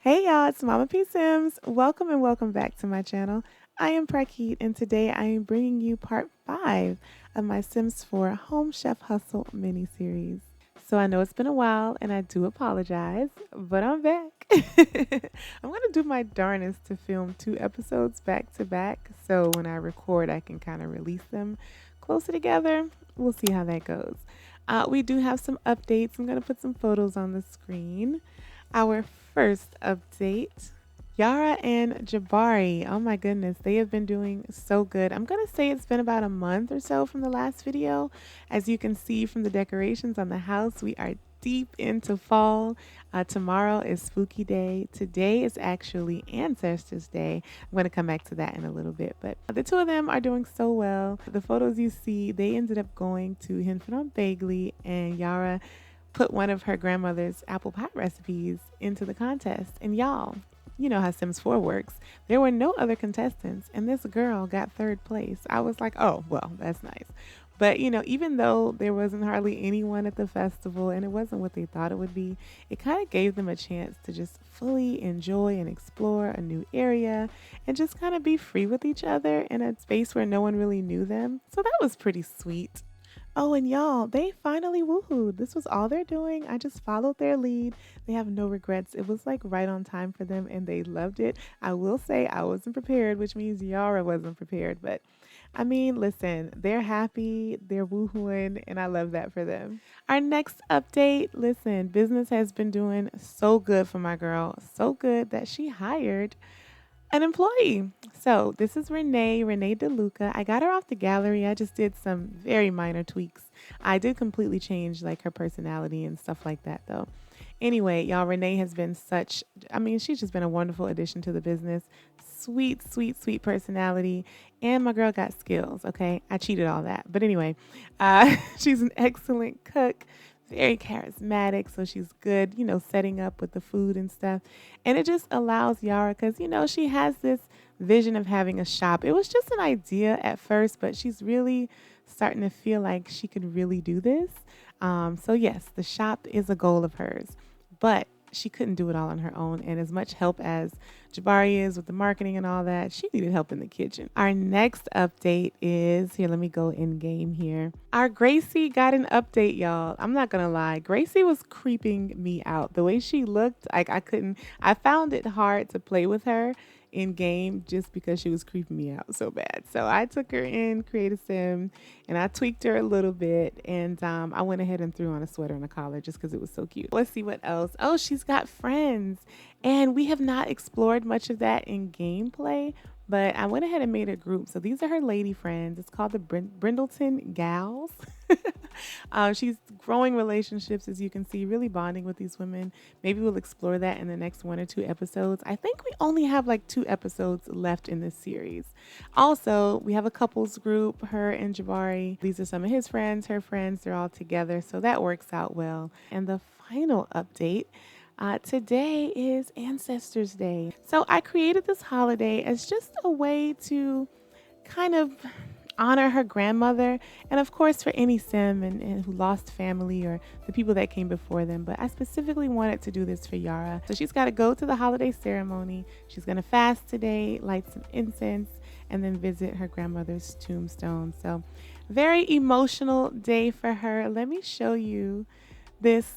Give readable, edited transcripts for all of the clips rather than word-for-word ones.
Hey y'all, it's Mama P Sims. Welcome and welcome back to my channel. I am Prakit and today I am bringing you part 5 of my Sims 4 Home Chef Hustle mini series. So I know it's been a while and I do apologize, but I'm back. I'm going to do my darnest to film 2 episodes back to back so when I record I can kind of release them closer together. We'll see how that goes. We do have some updates. I'm going to put some photos on the screen. Our first update, Yara and Jabari. Oh my goodness, they have been doing so good. I'm going to say it's been about a month or so from the last video. As you can see from the decorations on the house, we are deep into fall. Tomorrow is Spooky Day. Today is actually Ancestors Day. I'm going to come back to that in a little bit, but the two of them are doing so well. The photos you see, they ended up going to Hinford on Bagley, and Yara put one of her grandmother's apple pie recipes into the contest. And y'all, you know how Sims 4 works. There were no other contestants, and this girl got 3rd place. I was like, oh, well, that's nice. But, even though there wasn't hardly anyone at the festival and it wasn't what they thought it would be, it kind of gave them a chance to just fully enjoy and explore a new area and just kind of be free with each other in a space where no one really knew them. So that was pretty sweet. Oh, and y'all, they finally woohooed. This was all they're doing. I just followed their lead. They have no regrets. It was like right on time for them and they loved it. I will say I wasn't prepared, which means Yara wasn't prepared. But I mean, listen, they're happy, they're woohooing, and I love that for them. Our next update, listen, business has been doing so good for my girl. So good that she hired an employee. So this is Renee DeLuca. I got her off the gallery. I just did some very minor tweaks. I did completely change like her personality and stuff like that though. Anyway, y'all, Renee has been she's just been a wonderful addition to the business. Sweet, sweet, sweet personality. And my girl got skills, okay? I cheated all that. But anyway, she's an excellent cook, very charismatic. So she's good, setting up with the food and stuff. And it just allows Yara, because, she has this vision of having a shop. It was just an idea at first, but she's really starting to feel like she could really do this. So yes, the shop is a goal of hers, but she couldn't do it all on her own. And as much help as Jabari is with the marketing and all that, she needed help in the kitchen. Our next update is here. Let me go in game here. Our Gracie got an update, y'all. I'm not gonna lie. Gracie was creeping me out. The way she looked, like I found it hard to play with her in game just because she was creeping me out so bad. So I took her in Create a Sim and I tweaked her a little bit, and I went ahead and threw on a sweater and a collar just because it was so cute. Let's see what else. Oh, she's got friends, and we have not explored much of that in gameplay, but I went ahead and made a group. So these are her lady friends. It's called the Brindleton Gals. She's growing relationships, as you can see, really bonding with these women. Maybe we'll explore that in the next 1 or 2 episodes. I think we only have like 2 episodes left in this series. Also, we have a couples group, her and Jabari. These are some of his friends, her friends. They're all together, so that works out well. And the final update, today is Ancestors Day. So I created this holiday as just a way to kind of honor her grandmother, and of course for any sim and who lost family or the people that came before them. But I specifically wanted to do this for Yara. So she's got to go to the holiday ceremony. She's going to fast today, light some incense, and then visit her grandmother's tombstone. So very emotional day for her. Let me show you this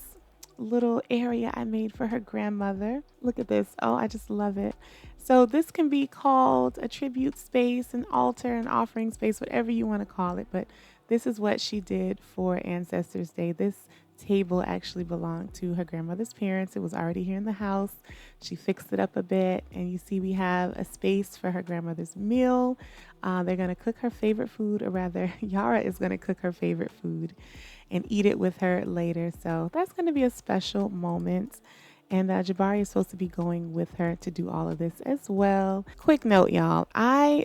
little area I made for her grandmother. Look at this. Oh, I just love it. So this can be called a tribute space, an altar, an offering space, whatever you want to call it. But this is what she did for Ancestors Day. This table actually belonged to her grandmother's parents. It was already here in the house. She fixed it up a bit, and you see we have a space for her grandmother's meal. They're going to cook her favorite food, or rather, Yara is going to cook her favorite food and eat it with her later. So that's going to be a special moment. And Jabari is supposed to be going with her to do all of this as well. Quick note, y'all. My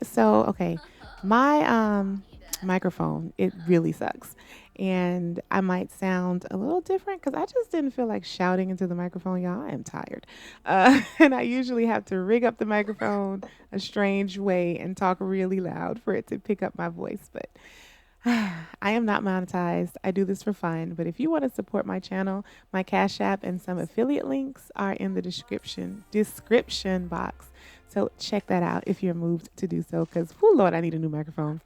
microphone, it really sucks. And I might sound a little different because I just didn't feel like shouting into the microphone, y'all. I am tired. And I usually have to rig up the microphone a strange way and talk really loud for it to pick up my voice. But I am not monetized. I do this for fun. But if you want to support my channel, my Cash App and some affiliate links are in the description box. So check that out if you're moved to do so. Because, oh Lord, I need a new microphone.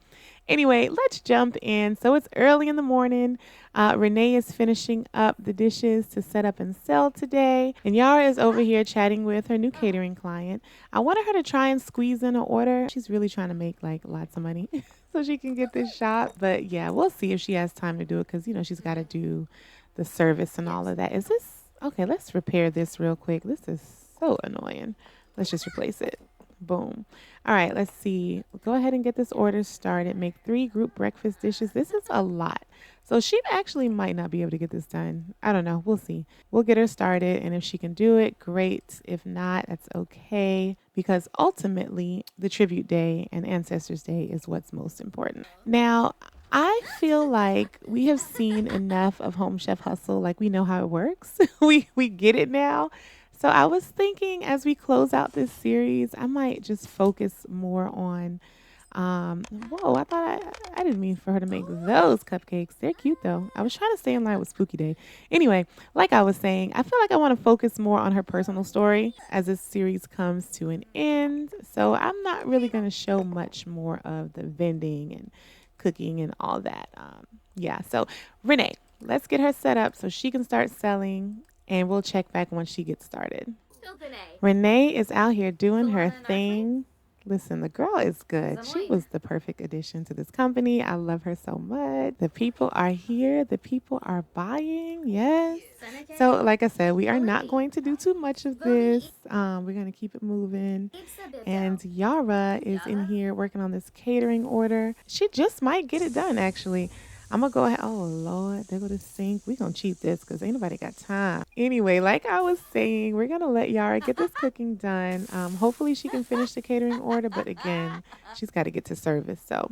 Anyway, let's jump in. So it's early in the morning. Renee is finishing up the dishes to set up and sell today. And Yara is over here chatting with her new catering client. I wanted her to try and squeeze in an order. She's really trying to make like lots of money so she can get this shop. But yeah, we'll see if she has time to do it because, you know, she's got to do the service and all of that. Is this okay? Let's repair this real quick. This is so annoying. Let's just replace it. Boom. All right, let's see. Go ahead and get this order started. Make 3 group breakfast dishes. This is a lot. So she actually might not be able to get this done. I don't know. We'll see. We'll get her started. And if she can do it, great. If not, that's okay. Because ultimately, the tribute day and Ancestors Day is what's most important. Now, I feel like we have seen enough of Home Chef Hustle. Like we know how it works. we get it now. So I was thinking as we close out this series, I might just focus more on, whoa, I thought I didn't mean for her to make those cupcakes. They're cute though. I was trying to stay in line with Spooky Day. Anyway, like I was saying, I feel like I want to focus more on her personal story as this series comes to an end. So I'm not really going to show much more of the vending and cooking and all that. Yeah, so Renee, let's get her set up so she can start selling. And we'll check back once she gets started. Renee is out here doing her thing. Listen, the girl is good. She was the perfect addition to this company. I love her so much. The people are here. The people are buying. Yes. So like I said, we are not going to do too much of this. We're going to keep it moving. And Yara is in here working on this catering order. She just might get it done, actually. I'm going to go ahead. Oh, Lord. There go the sink. We're going to cheat this because ain't nobody got time. Anyway, like I was saying, we're going to let Yara get this cooking done. Hopefully she can finish the catering order. But again, she's got to get to service. So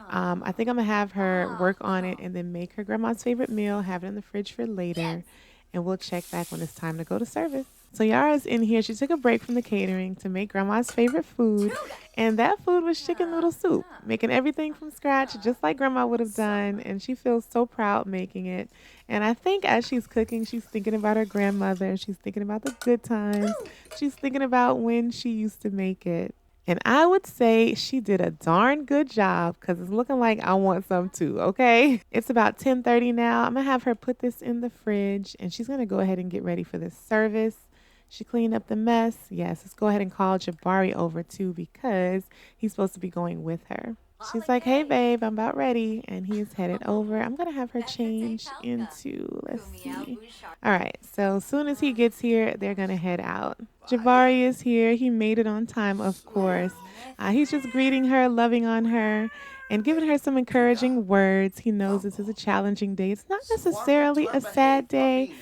I think I'm going to have her work on it and then make her grandma's favorite meal, have it in the fridge for later. And we'll check back when it's time to go to service. So Yara's in here. She took a break from the catering to make grandma's favorite food. And that food was chicken noodle soup, making everything from scratch, just like grandma would have done. And she feels so proud making it. And I think as she's cooking, she's thinking about her grandmother. She's thinking about the good times. She's thinking about when she used to make it. And I would say she did a darn good job because it's looking like I want some too, okay? It's about 10:30 now. I'm going to have her put this in the fridge and she's going to go ahead and get ready for this service. She cleaned up the mess. Yes, let's go ahead and call Jabari over too because he's supposed to be going with her. She's like, hey, babe, I'm about ready. And he's headed over. I'm going to have her change into, let's see. All right. So as soon as he gets here, they're going to head out. Jabari is here. He made it on time, of course. He's just greeting her, loving on her, and giving her some encouraging words. He knows this is a challenging day. It's not necessarily a sad day,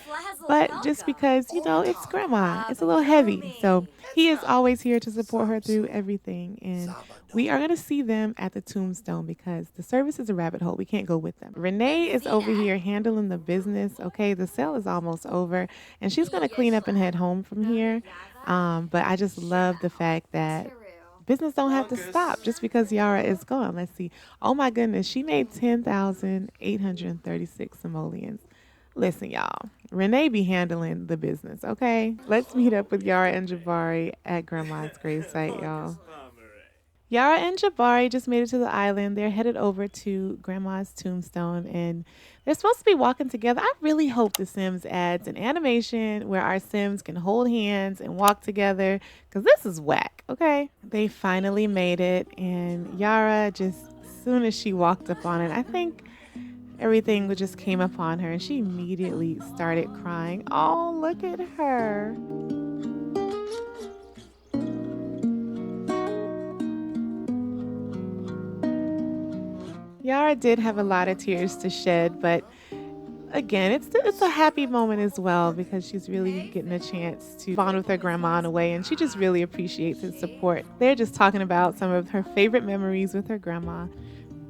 but just because, you know, it's grandma. It's a little heavy. So he is always here to support her through everything. And we are going to see them at the tombstone because the service is a rabbit hole. We can't go with them. Renee is over here handling the business. Okay, the sale is almost over. And she's going to clean up and head home from here. But I just love the fact that business don't have to stop just because Yara is gone. Let's see. Oh, my goodness. She made 10,836 simoleons. Listen, y'all. Renee be handling the business, okay? Let's meet up with Yara and Jabari at Grandma's gravesite, y'all. Yara and Jabari just made it to the island. They're headed over to Grandma's tombstone, and they're supposed to be walking together. I really hope The Sims adds an animation where our Sims can hold hands and walk together, because this is whack, okay? They finally made it, and Yara, just as soon as she walked up on it, I think everything just came upon her, and she immediately started crying. Oh, look at her. Yara did have a lot of tears to shed, but again, it's a happy moment as well because she's really getting a chance to bond with her grandma in a way, and she just really appreciates his support. They're just talking about some of her favorite memories with her grandma.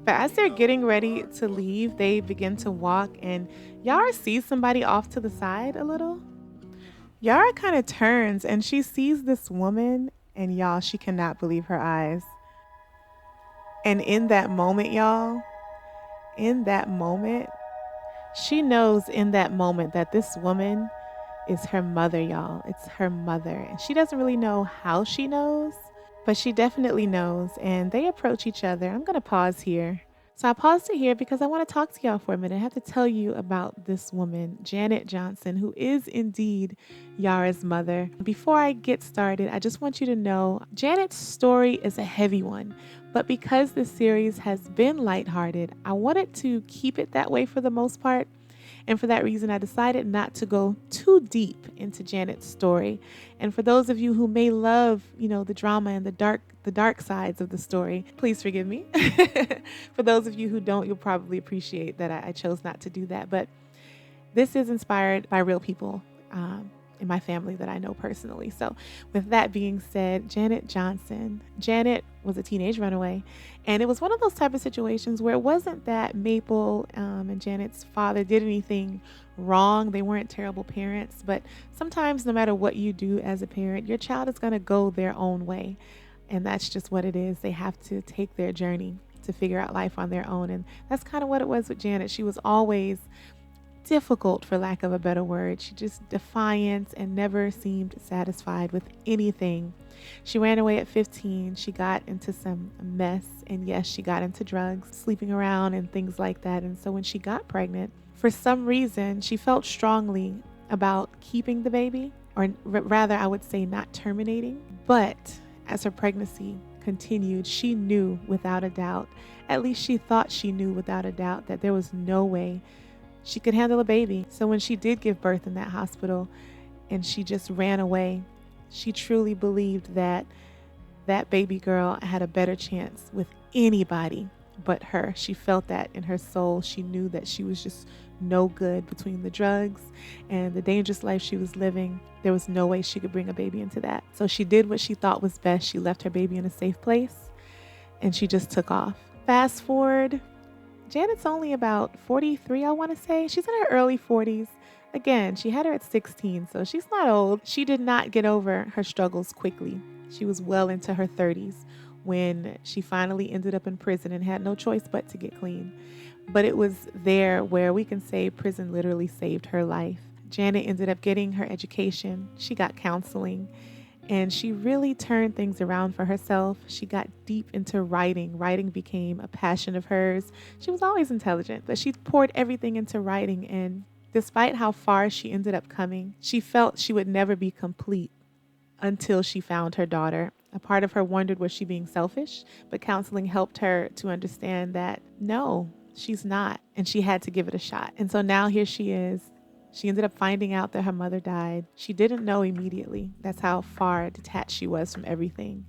But as they're getting ready to leave, they begin to walk, and Yara sees somebody off to the side a little. Yara kind of turns, and she sees this woman, and y'all, she cannot believe her eyes. And in that moment, y'all, in that moment, she knows in that moment that this woman is her mother, y'all. It's her mother. And she doesn't really know how she knows, but she definitely knows. And they approach each other. I'm going to pause here. So I paused it here because I want to talk to y'all for a minute. I have to tell you about this woman, Janet Johnson, who is indeed Yara's mother. Before I get started, I just want you to know Janet's story is a heavy one. But because this series has been lighthearted, I wanted to keep it that way for the most part. And for that reason, I decided not to go too deep into Janet's story. And for those of you who may love, the drama and the dark sides of the story, please forgive me. For those of you who don't, you'll probably appreciate that I chose not to do that. But this is inspired by real people in my family that I know personally. So with that being said, Janet Johnson. Janet was a teenage runaway. And it was one of those type of situations where it wasn't that Maple and Janet's father did anything wrong. They weren't terrible parents. But sometimes no matter what you do as a parent, your child is going to go their own way. And that's just what it is. They have to take their journey to figure out life on their own. And that's kind of what it was with Janet. She was always difficult, for lack of a better word. She just defiant and never seemed satisfied with anything. She ran away at 15. She got into some mess, and yes, she got into drugs, sleeping around and things like that. And so when she got pregnant, for some reason, she felt strongly about keeping the baby, or rather, I would say not terminating. But as her pregnancy continued, she knew without a doubt, at least she thought she knew without a doubt, that there was no way she could handle a baby. So when she did give birth in that hospital and she just ran away, she truly believed that that baby girl had a better chance with anybody but her. She felt that in her soul. She knew that she was just no good between the drugs and the dangerous life she was living. There was no way she could bring a baby into that. So she did what she thought was best. She left her baby in a safe place and she just took off. Fast forward, Janet's only about 43, I want to say. She's in her early 40s. Again, she had her at 16, so she's not old. She did not get over her struggles quickly. She was well into her 30s when she finally ended up in prison and had no choice but to get clean. But it was there where we can say prison literally saved her life. Janet ended up getting her education. She got counseling. And she really turned things around for herself. She got deep into writing. Writing became a passion of hers. She was always intelligent, but she poured everything into writing. And despite how far she ended up coming, she felt she would never be complete until she found her daughter. A part of her wondered, was she being selfish? But counseling helped her to understand that no, she's not. And she had to give it a shot. And so now here she is. She ended up finding out that her mother died. She didn't know immediately. That's how far detached she was from everything.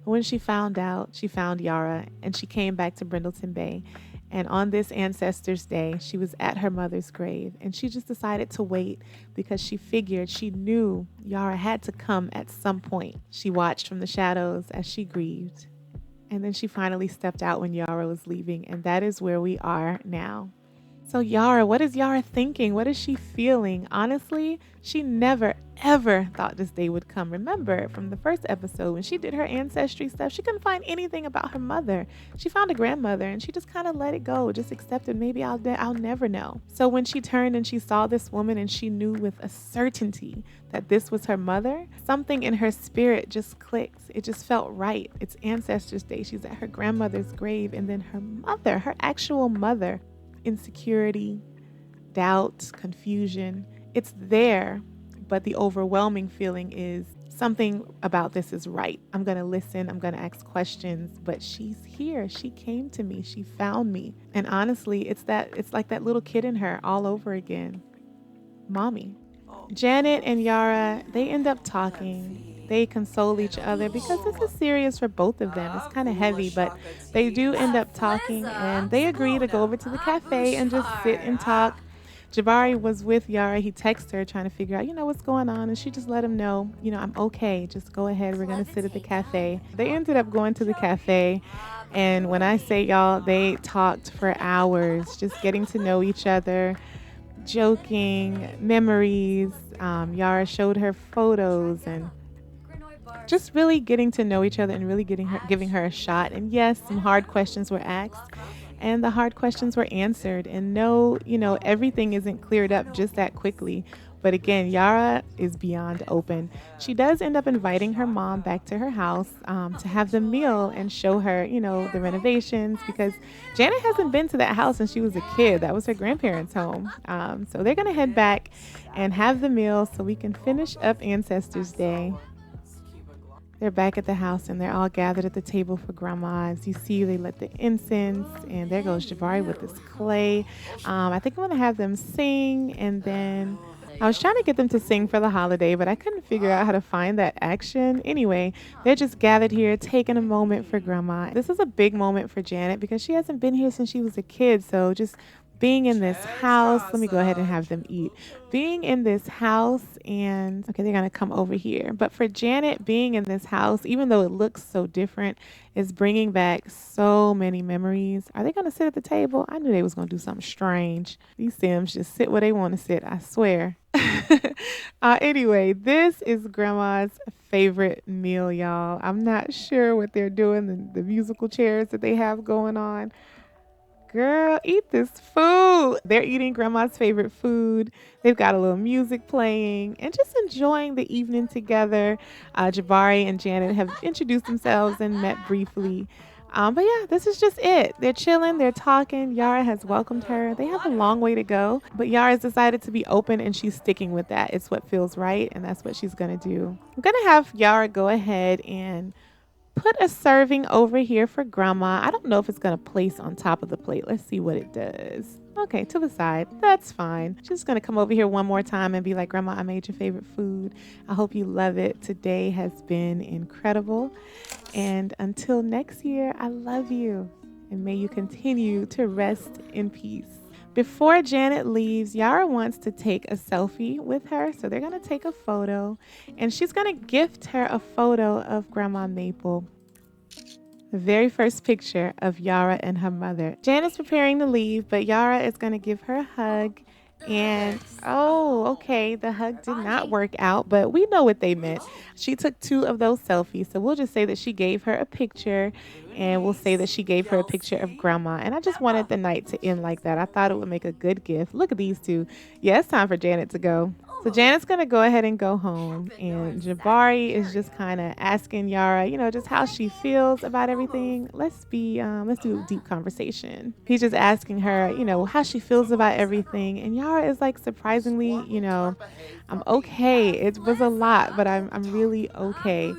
But when she found out, she found Yara and she came back to Brindleton Bay. And on this Ancestors Day, she was at her mother's grave and she just decided to wait because she knew Yara had to come at some point. She watched from the shadows as she grieved. And then she finally stepped out when Yara was leaving. And that is where we are now. So Yara, what is Yara thinking? What is she feeling? Honestly, she never, ever thought this day would come. Remember from the first episode when she did her ancestry stuff, she couldn't find anything about her mother. She found a grandmother and she just kind of let it go, just accepted maybe I'll never know. So when she turned and she saw this woman and she knew with a certainty that this was her mother, something in her spirit just clicked. It just felt right. It's Ancestors Day. She's at her grandmother's grave and then her mother, her actual mother, insecurity, doubt, confusion. It's there, but the overwhelming feeling is something about this is right. I'm going to listen. I'm going to ask questions, but she's here. She came to me. She found me. And honestly, it's like that little kid in her all over again. Mommy. Janet and Yara, they end up talking. They console each other because this is serious for both of them. It's kind of heavy, but they do end up talking and they agree to go over to the cafe and just sit and talk. Jabari was with Yara. He texted her trying to figure out, what's going on. And she just let him know, I'm okay. Just go ahead. We're going to sit at the cafe. They ended up going to the cafe. And when I say y'all, they talked for hours, just getting to know each other, joking, memories. Yara showed her photos and just really getting to know each other and really giving her a shot. And yes, some hard questions were asked. and the hard questions were answered. And no, everything isn't cleared up just that quickly. But again, Yara is beyond open. She does end up inviting her mom back to her house to have the meal and show her, the renovations, because Janet hasn't been to that house since she was a kid. That was her grandparents' home. So they're going to head back and have the meal so we can finish up Ancestors Day. They're back at the house and they're all gathered at the table for Grandma. As you see, they lit the incense, and there goes Jabari with this clay. I think I'm going to have them sing, and then I was trying to get them to sing for the holiday, but I couldn't figure out how to find that action. Anyway, they're just gathered here, taking a moment for Grandma. This is a big moment for Janet because she hasn't been here since she was a kid, so just being in this house, let me go ahead and have them eat. Being in this house, and okay, they're gonna come over here. But for Janet, being in this house, even though it looks so different, is bringing back so many memories. Are they gonna sit at the table? I knew they was gonna do something strange. These Sims just sit where they want to sit, I swear. Anyway, this is Grandma's favorite meal, y'all. I'm not sure what they're doing, the musical chairs that they have going on. Girl, eat this food. They're eating Grandma's favorite food. They've got a little music playing and just enjoying the evening together. Jabari and Janet have introduced themselves and met briefly. But yeah, this is just it. They're chilling, they're talking. Yara has welcomed her. They have a long way to go, but Yara's decided to be open and she's sticking with that. It's what feels right, and that's what she's going to do. I'm going to have Yara go ahead and put a serving over here for Grandma. I don't know if it's going to place on top of the plate. Let's see what it does. Okay, to the side. That's fine. Just going to come over here one more time and be like, Grandma, I made your favorite food. I hope you love it. Today has been incredible. And until next year, I love you. And may you continue to rest in peace. Before Janet leaves, Yara wants to take a selfie with her. So they're going to take a photo, and she's going to gift her a photo of Grandma Maple. The very first picture of Yara and her mother. Janet's preparing to leave, but Yara is going to give her a hug. And, oh, okay, the hug did not work out, but we know what they meant. She took 2 of those selfies, so we'll just say that she gave her a picture, and we'll say that she gave her a picture of Grandma. And I just wanted the night to end like that. I thought it would make a good gift. Look at these 2. Yeah, it's time for Janet to go. So Janet's going to go ahead and go home, and Jabari is just kind of asking Yara, just how she feels about everything. Let's do a deep conversation. He's just asking her, how she feels about everything, and Yara is like, surprisingly, I'm okay. It was a lot, but I'm really okay.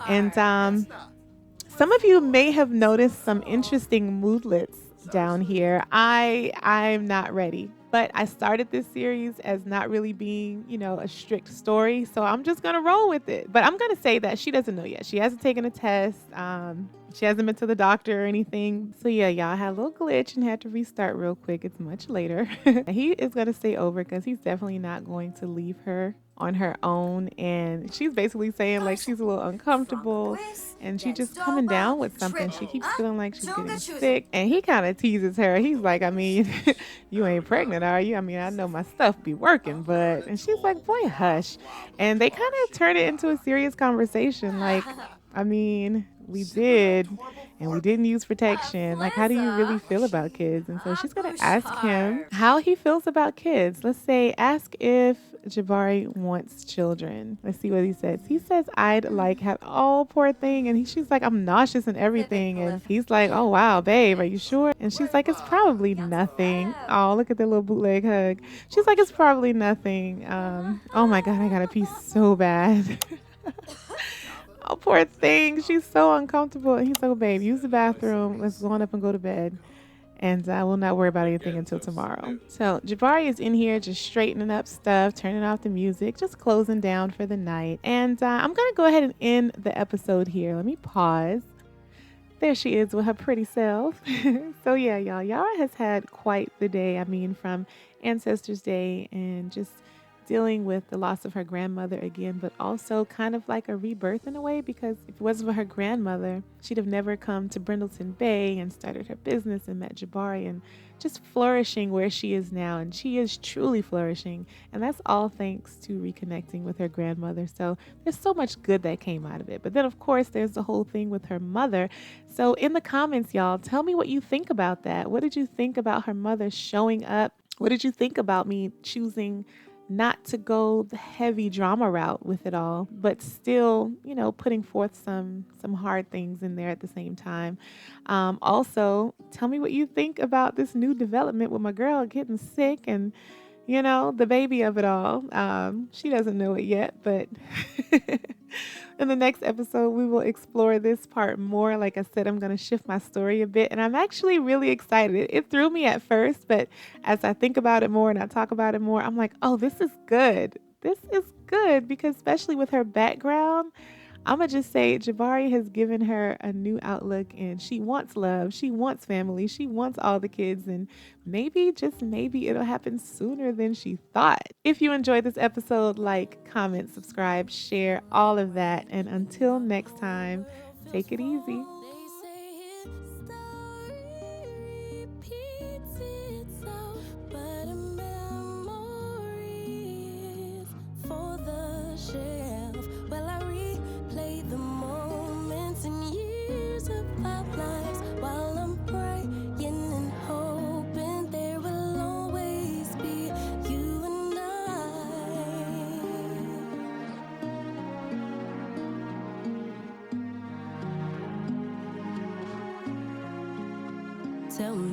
And some of you may have noticed some interesting moodlets down here. I'm not ready. But I started this series as not really being, a strict story. So I'm just going to roll with it. But I'm going to say that she doesn't know yet. She hasn't taken a test. She hasn't been to the doctor or anything. So yeah, y'all had a little glitch and had to restart real quick. It's much later. He is going to stay over because he's definitely not going to leave her on her own. And she's basically saying like she's a little uncomfortable and she's just coming down with something. She keeps feeling like she's getting sick. And he kind of teases her. He's like, I mean, you ain't pregnant, are you? I mean, I know my stuff be working, but, and she's like, boy, hush. And they kind of turn it into a serious conversation. Like, I mean, we did, and we didn't use protection. Like, how do you really feel about kids? And so she's going to ask him how he feels about kids. Let's say, ask if Jabari wants children. Let's see what he says. He says, I'd like have, oh, poor thing. And she's like, I'm nauseous and everything. And he's like, oh, wow, babe, are you sure? And she's like, it's probably nothing. Oh, look at the little bootleg hug. She's like, it's probably nothing. Oh my God, I got to pee so bad. Oh, poor thing. She's so uncomfortable. And he's like, oh, babe, use the bathroom. Let's go on up and go to bed. And I will not worry about anything until tomorrow. So Jabari is in here just straightening up stuff, turning off the music, just closing down for the night. And I'm going to go ahead and end the episode here. Let me pause. There she is with her pretty self. So yeah, y'all, Yara has had quite the day. I mean, from Ancestors Day and just dealing with the loss of her grandmother again, but also kind of like a rebirth in a way, because if it wasn't for her grandmother, she'd have never come to Brindleton Bay and started her business and met Jabari and just flourishing where she is now. And she is truly flourishing. And that's all thanks to reconnecting with her grandmother. So there's so much good that came out of it. But then, of course, there's the whole thing with her mother. So in the comments, y'all, tell me what you think about that. What did you think about her mother showing up? What did you think about me choosing not to go the heavy drama route with it all, but still, putting forth some hard things in there at the same time? Also, tell me what you think about this new development with my girl getting sick and, the baby of it all. She doesn't know it yet, but in the next episode, we will explore this part more. Like I said, I'm going to shift my story a bit, and I'm actually really excited. It threw me at first, but as I think about it more and I talk about it more, I'm like, oh, this is good. This is good, because especially with her background, I'm going to just say Jabari has given her a new outlook, and she wants love. She wants family. She wants all the kids, and maybe, just maybe, it'll happen sooner than she thought. If you enjoyed this episode, like, comment, subscribe, share, all of that. And until next time, take it easy. Tell me.